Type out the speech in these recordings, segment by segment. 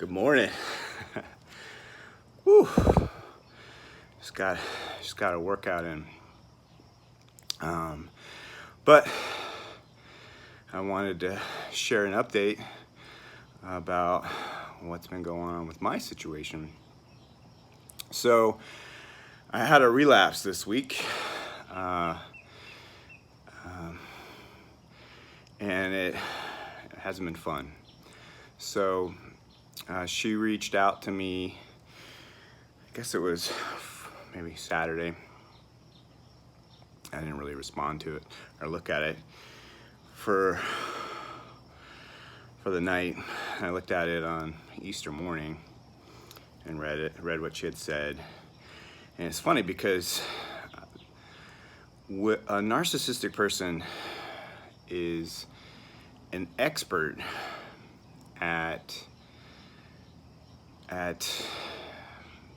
Good morning. Whew. Just got a workout in. But I wanted to share an update about what's been going on with my situation. So I had a relapse this week, and it hasn't been fun. So she reached out to me, I guess it was maybe Saturday. I didn't really respond to it or look at it for the night. I looked at it on Easter morning and read what she had said. And it's funny because a narcissistic person is an expert at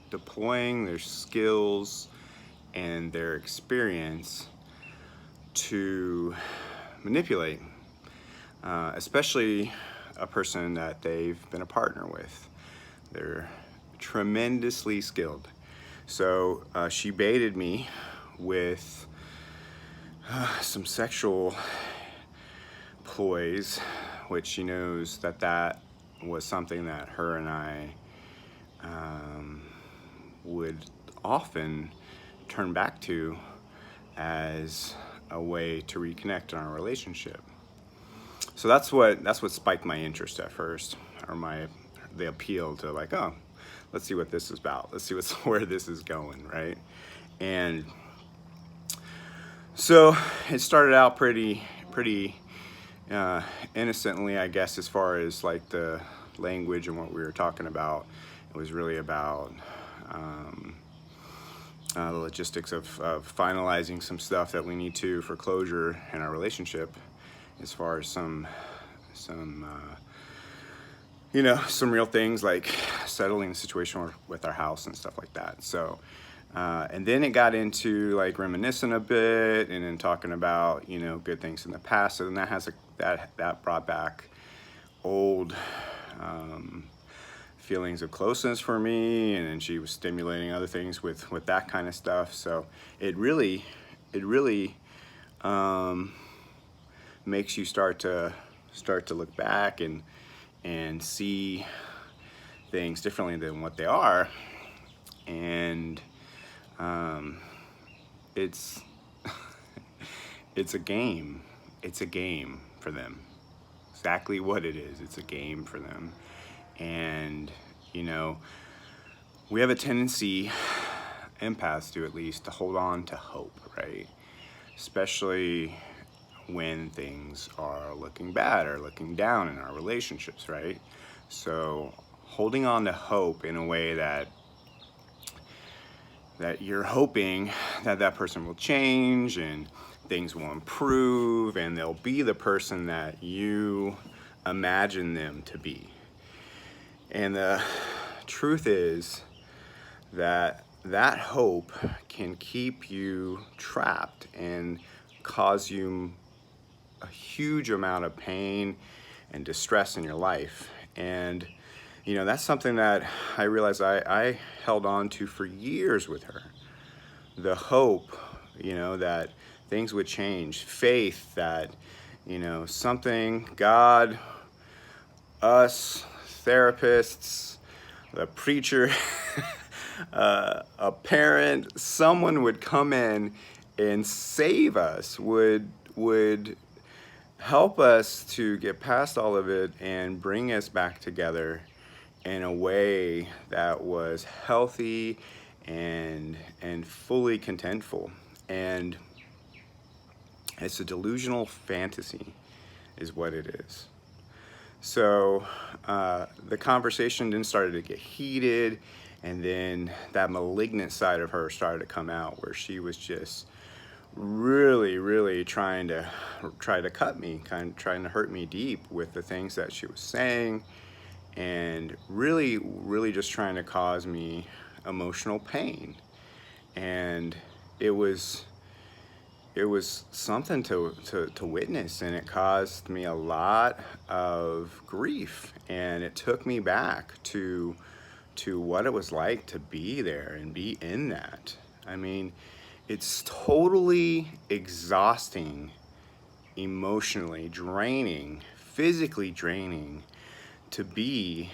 deploying their skills and their experience to manipulate, especially a person that they've been a partner with. They're tremendously skilled. So she baited me with some sexual ploys, which she knows that was something that her and I would often turn back to as a way to reconnect in our relationship. So that's what spiked my interest at first, or the appeal to like, oh, let's see what this is about. Let's see where this is going, right? And so it started out pretty innocently, I guess, as far as like the language and what we were talking about. It was really about the logistics of finalizing some stuff that we need to for closure in our relationship, as far as some real things like settling the situation with our house and stuff like that. So and then it got into like reminiscing a bit and then talking about good things in the past, and that brought back old feelings of closeness for me, and then she was stimulating other things with that kind of stuff. So it really makes you start to look back and see things differently than what they are. And it's a game. It's a game for them. Exactly what it is. It's a game for them. And we have a tendency, empaths do at least, to hold on to hope, right? Especially when things are looking bad or looking down in our relationships, right? So holding on to hope in a way that you're hoping that person will change and things will improve and they'll be the person that you imagine them to be. And the truth is that hope can keep you trapped and cause you a huge amount of pain and distress in your life. And that's something that I realized I held on to for years with her. The hope, that things would change. Faith that, something, God, us, therapists, the preacher, a parent, someone would come in and save us, would help us to get past all of it and bring us back together in a way that was healthy and fully contentful. And it's a delusional fantasy is what it is. So the conversation then started to get heated, and then that malignant side of her started to come out, where she was just really trying to cut me, trying to hurt me deep with the things that she was saying, and really just trying to cause me emotional pain. And it was it was something to witness, and it caused me a lot of grief, and it took me back to what it was like to be there and be in that. I mean, it's totally exhausting, emotionally draining, physically draining to be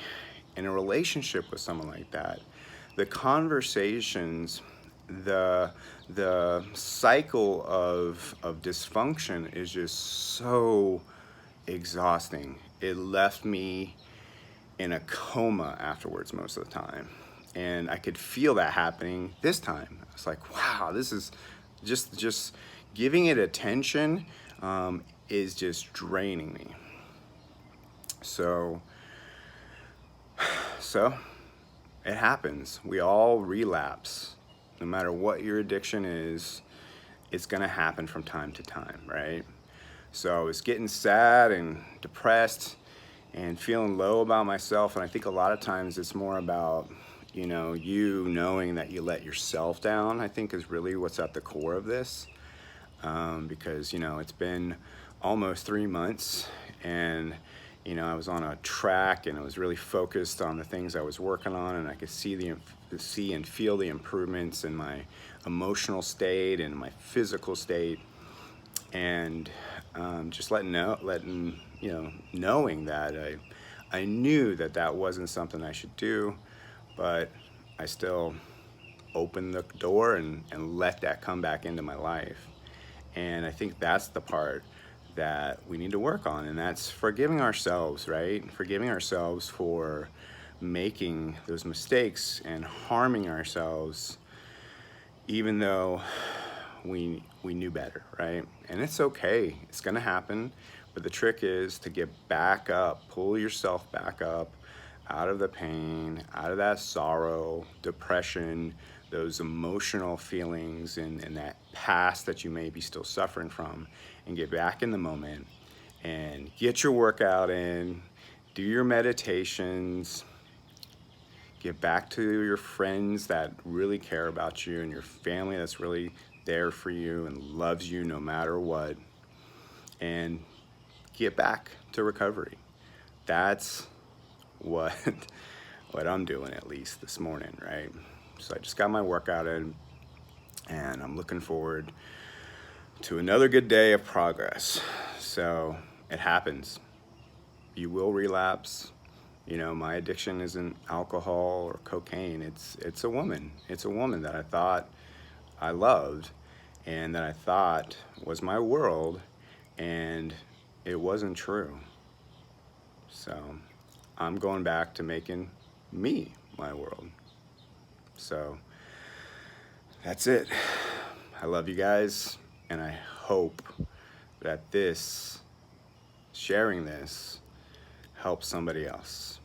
in a relationship with someone like that. The conversations, the cycle of dysfunction is just so exhausting. It left me in a coma afterwards most of the time. And I could feel that happening this time. I was like, wow, this is just giving it attention is just draining me. So it happens. We all relapse. No matter what your addiction is, it's gonna happen from time to time, right? So I was getting sad and depressed and feeling low about myself, and I think a lot of times it's more about, you knowing that you let yourself down, I think is really what's at the core of this. Because, it's been almost 3 months, and, I was on a track, and I was really focused on the things I was working on, and I could see and feel the improvements in my emotional state and my physical state, and just knowing that I knew that wasn't something I should do, but I still opened the door and let that come back into my life. And I think that's the part that we need to work on, and that's forgiving ourselves, right? Forgiving ourselves for making those mistakes and harming ourselves, even though we knew better, right? And it's okay, it's gonna happen, but the trick is to get back up, pull yourself back up out of the pain, out of that sorrow, depression, those emotional feelings and that past that you may be still suffering from, and get back in the moment and get your workout in, do your meditations, get back to your friends that really care about you and your family that's really there for you and loves you no matter what, and get back to recovery. That's what I'm doing, at least this morning, right? So I just got my workout in, and I'm looking forward to another good day of progress. So it happens. You will relapse. My addiction isn't alcohol or cocaine. It's a woman. It's a woman that I thought I loved and that I thought was my world, and it wasn't true. So I'm going back to making me my world. So that's it. I love you guys, and I hope that sharing this helps somebody else.